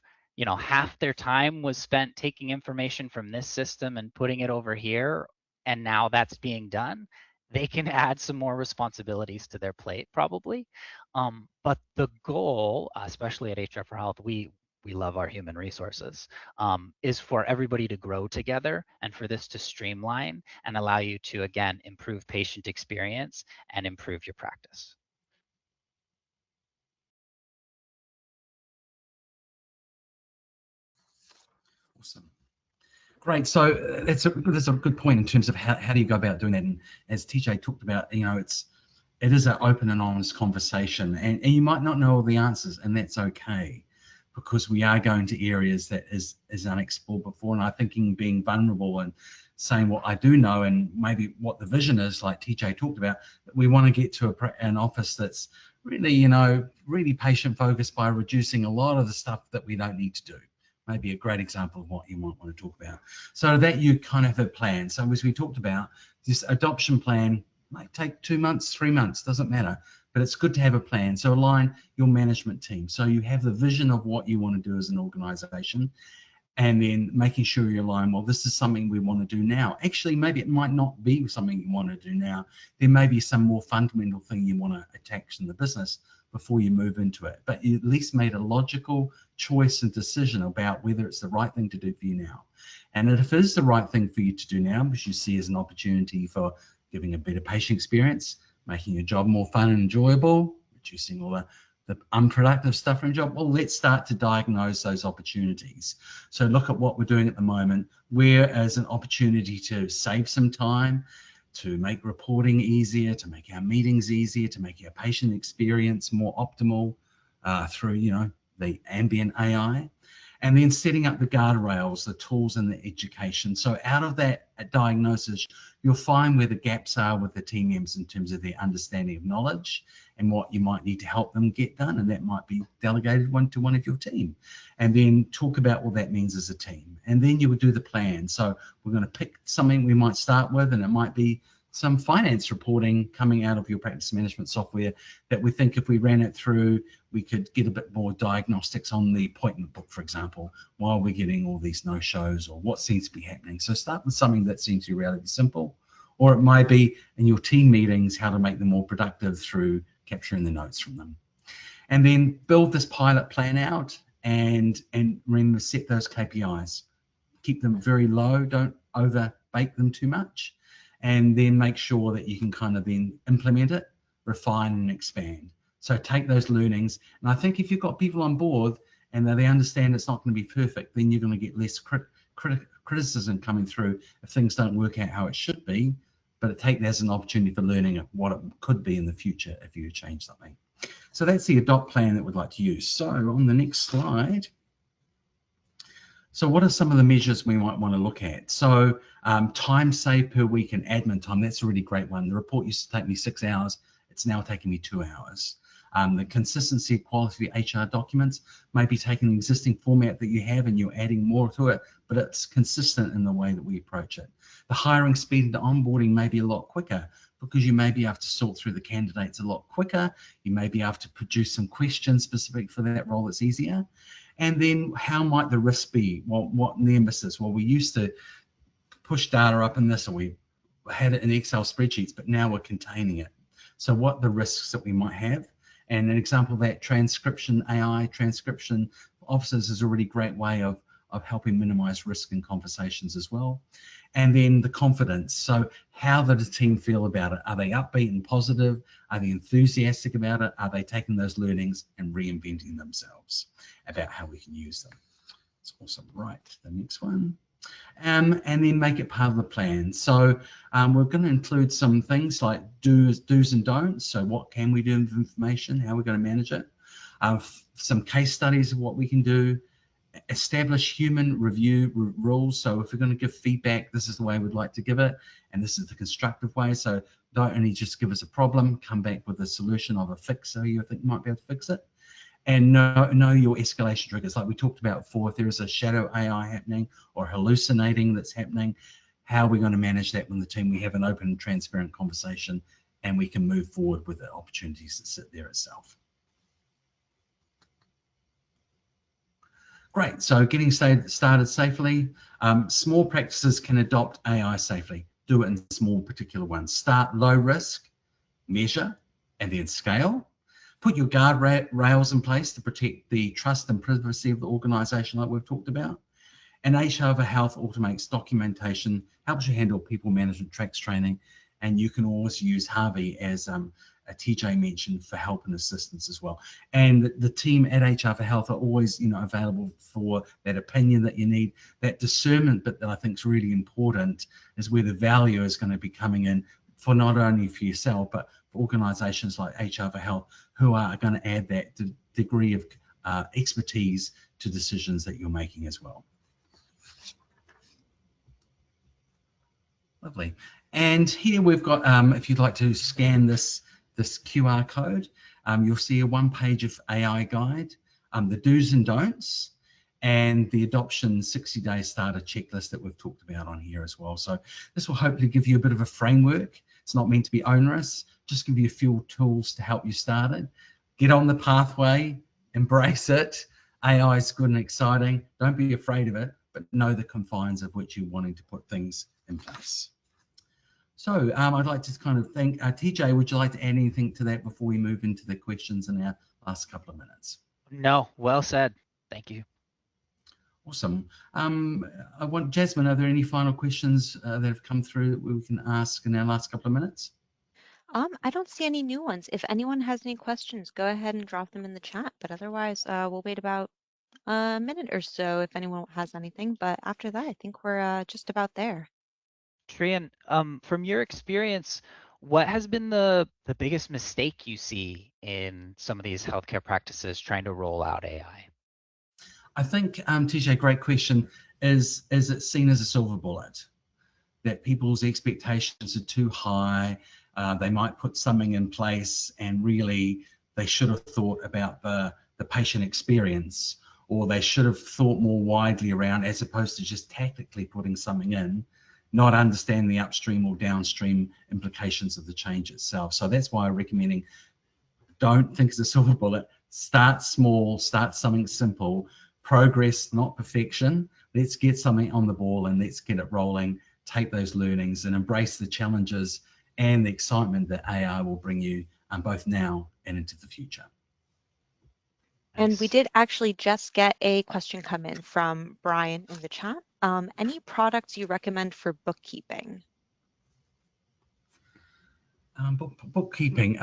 half their time was spent taking information from this system and putting it over here, and now that's being done, they can add some more responsibilities to their plate probably. But the goal, especially at HR for Health, we love our human resources, is for everybody to grow together and for this to streamline and allow you to, again, improve patient experience and improve your practice. Awesome. Great. So that's a good point in terms of how do you go about doing that. And as TJ talked about, it is an open and honest conversation, and you might not know all the answers, and that's okay, because we are going to areas that is unexplored before. And I think being vulnerable and saying what I do know and maybe what the vision is, like TJ talked about, we want to get to an office that's really, really patient focused by reducing a lot of the stuff that we don't need to do. Maybe a great example of what you might want to talk about. So that you kind of have a plan. So as we talked about, this adoption plan might take 2 months, 3 months, doesn't matter, but it's good to have a plan. So align your management team. So you have the vision of what you want to do as an organization, and then making sure you align, well, this is something we want to do now. Actually, maybe it might not be something you want to do now. There may be some more fundamental thing you want to attach in the business, before you move into it, but you at least made a logical choice and decision about whether it's the right thing to do for you now. And if it is the right thing for you to do now, which you see as an opportunity for giving a better patient experience, making your job more fun and enjoyable, reducing all the unproductive stuff in your job, well, let's start to diagnose those opportunities. So look at what we're doing at the moment, where as an opportunity to save some time, to make reporting easier, to make our meetings easier, to make our patient experience more optimal through, the ambient AI. And then setting up the guardrails, the tools and the education. So out of that diagnosis, you'll find where the gaps are with the team members in terms of their understanding of knowledge and what you might need to help them get done. And that might be delegated to one of your team. And then talk about what that means as a team. And then you would do the plan. So we're going to pick something we might start with, and it might be some finance reporting coming out of your practice management software that we think if we ran it through, we could get a bit more diagnostics on the appointment book, for example, while we're getting all these no-shows or what seems to be happening. So start with something that seems to be relatively simple, or it might be in your team meetings, how to make them more productive through capturing the notes from them. And then build this pilot plan out and remember, set those KPIs. Keep them very low, don't over bake them too much. And then make sure that you can kind of then implement it, refine and expand. So take those learnings. And I think if you've got people on board and they understand it's not going to be perfect, then you're going to get less criticism coming through if things don't work out how it should be, but take that as an opportunity for learning of what it could be in the future if you change something. So that's the adopt plan that we'd like to use. So on the next slide, so what are some of the measures we might want to look at? So time saved per week and admin time, that's a really great one. The report used to take me 6 hours. It's now taking me 2 hours. The consistency and quality of HR documents, maybe taking the existing format that you have and you're adding more to it, but it's consistent in the way that we approach it. The hiring speed and the onboarding may be a lot quicker because you may be able to sort through the candidates a lot quicker. You may be able to produce some questions specific for that role that's easier. And then how might the risk be? Well, what the emphasis? Well, we used to push data up in this, or we had it in Excel spreadsheets, but now we're containing it. So what are the risks that we might have? And an example of that, transcription AI, transcription officers is a really great way of helping minimize risk in conversations as well. And then the confidence. So how does the team feel about it? Are they upbeat and positive? Are they enthusiastic about it? Are they taking those learnings and reinventing themselves about how we can use them? That's awesome. Right, the next one. And then make it part of the plan. So we're going to include some things like do's and don'ts. So what can we do with information? How are we going to manage it? Some case studies of what we can do. Establish human review rules. So if we're going to give feedback, this is the way we'd like to give it, and this is the constructive way. So don't only just give us a problem, come back with a solution of a fix so you think you might be able to fix it. And know your escalation triggers. Like we talked about before, if there is a shadow AI happening or hallucinating that's happening, how are we going to manage that when the team, we have an open and transparent conversation and we can move forward with the opportunities that sit there itself. Great, so getting started safely. Small practices can adopt AI safely. Do it in small particular ones. Start low risk, measure, and then scale. Put your guardrails in place to protect the trust and privacy of the organisation like we've talked about. And HR for Health automates documentation, helps you handle people management, tracks training, and you can always use Harvey as a TJ mentioned for help and assistance as well. And the team at HR for Health are always, available for that opinion that you need. That discernment bit that I think is really important is where the value is going to be coming in for not only for yourself, but for organisations like HR for Health who are going to add that degree of expertise to decisions that you're making as well. Lovely. And here we've got, if you'd like to scan this QR code, you'll see a one-page of AI guide, the do's and don'ts, and the adoption 60-day starter checklist that we've talked about on here as well. So this will hopefully give you a bit of a framework. It's not meant to be onerous, just give you a few tools to help you started. Get on the pathway, embrace it. AI is good and exciting. Don't be afraid of it, but know the confines of which you're wanting to put things in place. So I'd like to kind of thank TJ. Would you like to add anything to that before we move into the questions in our last couple of minutes? No, well said. Thank you. Awesome. I want Jasmine. Are there any final questions that have come through that we can ask in our last couple of minutes? I don't see any new ones. If anyone has any questions, go ahead and drop them in the chat. But otherwise, we'll wait about a minute or so if anyone has anything. But after that, I think we're just about there. Trehan, from your experience, what has been the biggest mistake you see in some of these healthcare practices trying to roll out AI? I think, TJ, great question. Is it seen as a silver bullet? That people's expectations are too high. They might put something in place and really they should have thought about the patient experience, or they should have thought more widely around as opposed to just tactically putting something in, not understand the upstream or downstream implications of the change itself. So that's why I'm recommending, don't think it's a silver bullet. Start small, start something simple, progress, not perfection. Let's get something on the ball and let's get it rolling. Take those learnings and embrace the challenges and the excitement that AI will bring you both now and into the future. And we Nice. did actually just get a question come in from Brian in the chat. Any products you recommend for bookkeeping? Bookkeeping.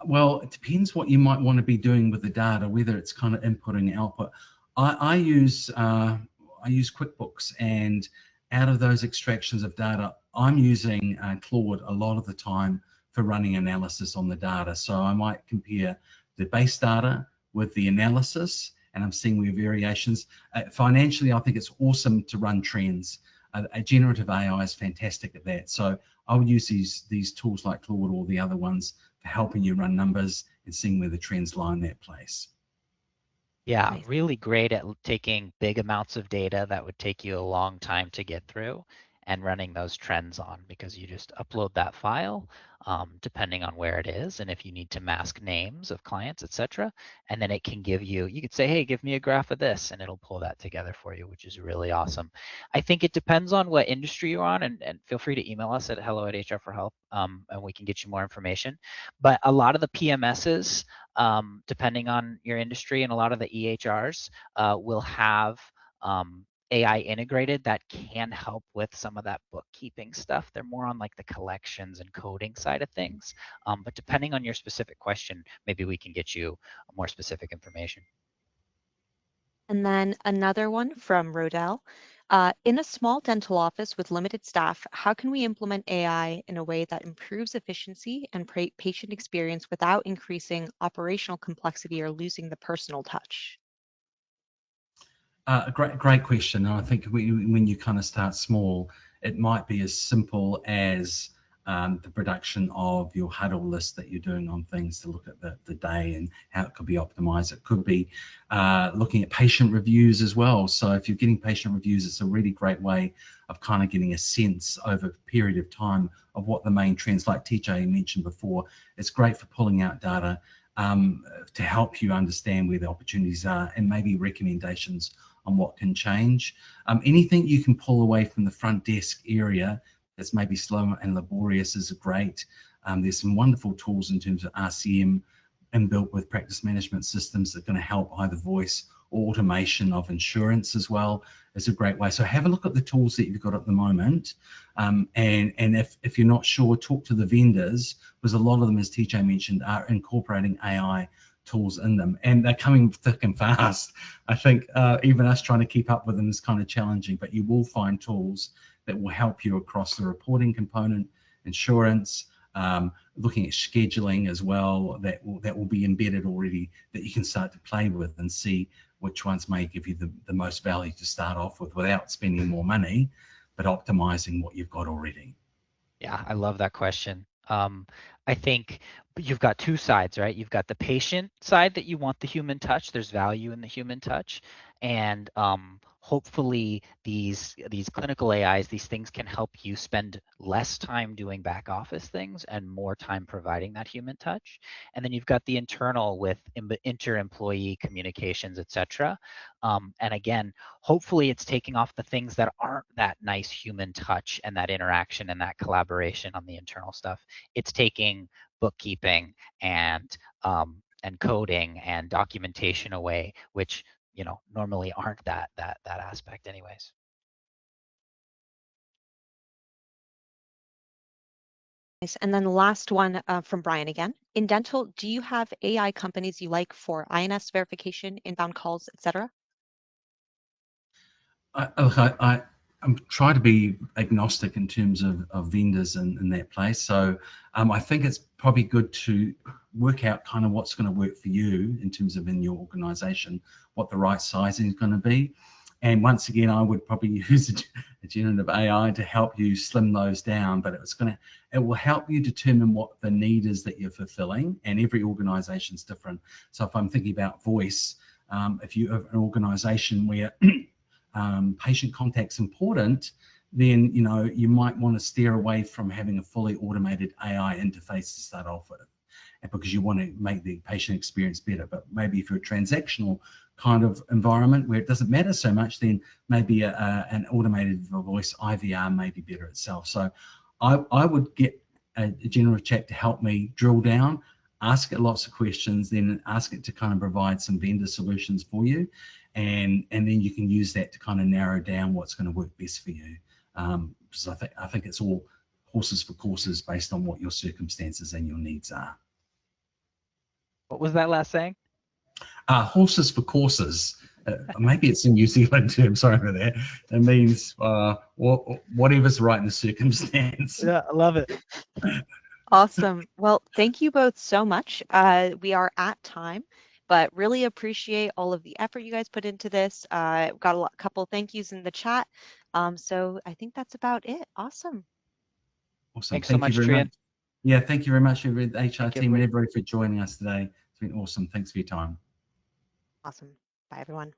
Well, it depends what you might want to be doing with the data, whether it's kind of input and output. I use QuickBooks, and out of those extractions of data, I'm using Claude a lot of the time for running analysis on the data. So I might compare the base data with the analysis, and I'm seeing where variations. Financially, I think it's awesome to run trends. Generative AI is fantastic at that. So I would use these tools like Claude or the other ones for helping you run numbers and seeing where the trends lie in that place. Yeah, Nice. really great at taking big amounts of data that would take you a long time to get through and running those trends on, because you just upload that file, depending on where it is, and if you need to mask names of clients, etc., and then it can give you, you could say, hey, give me a graph of this, and it'll pull that together for you, which is really awesome. I think it depends on what industry you're on, and feel free to email us at hello@hr4health, and we can get you more information. But a lot of the PMSs, depending on your industry, and a lot of the EHRs will have AI integrated that can help with some of that bookkeeping stuff. They're more on like the collections and coding side of things. But depending on your specific question, maybe we can get you more specific information. And then another one from Rodell. In a small dental office with limited staff, how can we implement AI in a way that improves efficiency and patient experience without increasing operational complexity or losing the personal touch? Great question. And I think when you kind of start small, it might be as simple as the production of your huddle list that you're doing on things to look at the day and how it could be optimized. It could be looking at patient reviews as well. So if you're getting patient reviews, it's a really great way of kind of getting a sense over a period of time of what the main trends, like TJ mentioned before. It's great for pulling out data to help you understand where the opportunities are and maybe recommendations on what can change. Anything you can pull away from the front desk area that's maybe slow and laborious is great. There's some wonderful tools in terms of RCM inbuilt with practice management systems that are going to help either voice or automation of insurance as well is a great way. So have a look at the tools that you've got at the moment. And if you're not sure, talk to the vendors, because a lot of them, as TJ mentioned, are incorporating AI tools in them, and they're coming thick and fast. I think even us trying to keep up with them is kind of challenging, but you will find tools that will help you across the reporting component, insurance, looking at scheduling as well, that will be embedded already, that you can start to play with and see which ones may give you the most value to start off with without spending more money, but optimizing what you've got already. Yeah, I love that question. I think you've got two sides, right? You've got the patient side that you want the human touch. There's value in the human touch, and hopefully these clinical AIs, these things can help you spend less time doing back office things and more time providing that human touch. And then you've got the internal with inter-employee communications, et cetera. And again, hopefully it's taking off the things that aren't that nice human touch and that interaction and that collaboration on the internal stuff. It's taking bookkeeping and coding and documentation away, which normally aren't that aspect anyways. Nice. And then the last one from Brian again. In dental, do you have AI companies you like for INS verification, inbound calls, etc.? I'm trying to be agnostic in terms of vendors in that place. So I think it's probably good to work out kind of what's going to work for you in terms of in your organization, what the right sizing is going to be. And once again, I would probably use a generative AI to help you slim those down, but it will help you determine what the need is that you're fulfilling, and every organization is different. So if I'm thinking about voice, if you have an organization where patient contact's important, then you might want to steer away from having a fully automated AI interface to start off with, because you want to make the patient experience better. But maybe if you're a transactional kind of environment where it doesn't matter so much, then maybe an automated voice IVR may be better itself. So I would get a generative chat to help me drill down, ask it lots of questions, then ask it to kind of provide some vendor solutions for you. And then you can use that to kind of narrow down what's going to work best for you. Because I think it's all horses for courses based on what your circumstances and your needs are. What was that last saying? Horses for courses. Maybe it's a New Zealand term. Sorry for that. It means whatever's right in the circumstance. Yeah, I love it. Awesome. Well, thank you both so much. We are at time, but really appreciate all of the effort you guys put into this. Got a couple thank yous in the chat. So I think that's about it. Awesome. Awesome. Thanks so Thank you much, very Trehan. much. Yeah, thank you very much, the HR Thank you, team and everybody. everybody for joining us today. It's been awesome. Thanks for your time. Awesome. Bye, everyone.